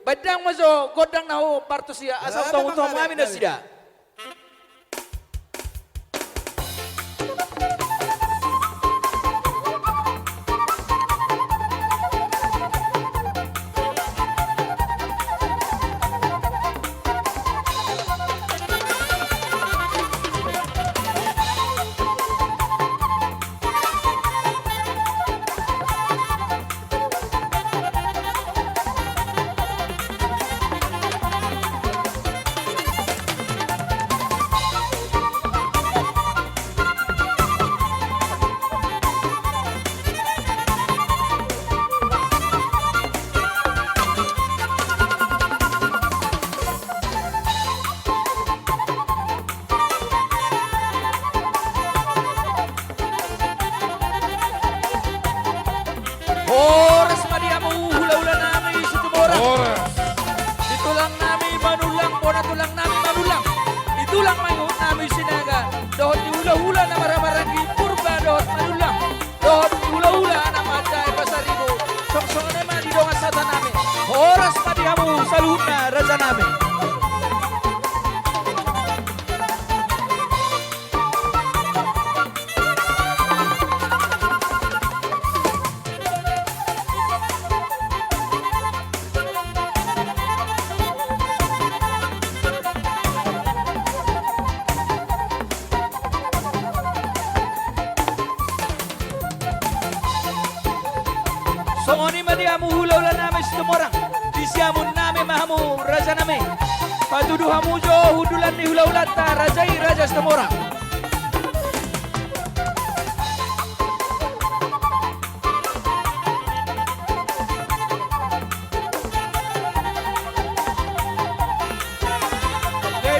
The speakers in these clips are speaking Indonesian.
Badang mazo godang naho parto siya asal tong amin na siya. Oras madiamu hula-hula namin sa tumora. Oras. Dito lang namin manulang po na tulang namin manulang. Dito lang mayroon namin sinaga. Doon di hula-hula na maramarang purba doon manulang. Doon hula-hula na matay pasaribo. Songsong naman dito nga sata namin. Oras madiamu sa luhut na raja namin. Songoni madiamu hula-hula namin sa tumorang. Disyamun namin mahamu raja namin. Padudu hamujo hudulan ni hula-hula ta rajai raja sa tumorang.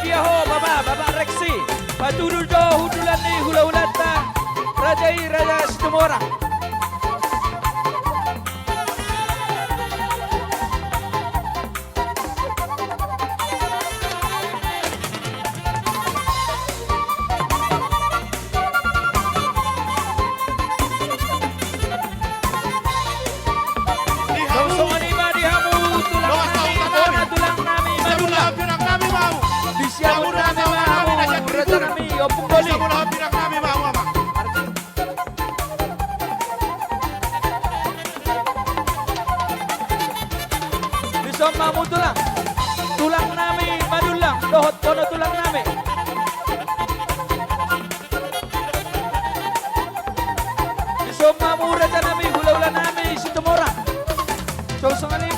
Dia ho baba Rexi. Padudu jo hudulan ni hula-hula ta rajai raja sa tumorang. Sama mo tulang namin madulang dohot kono tulang namin. Sama mo raja namin hula-hula namin si tumora. So sangali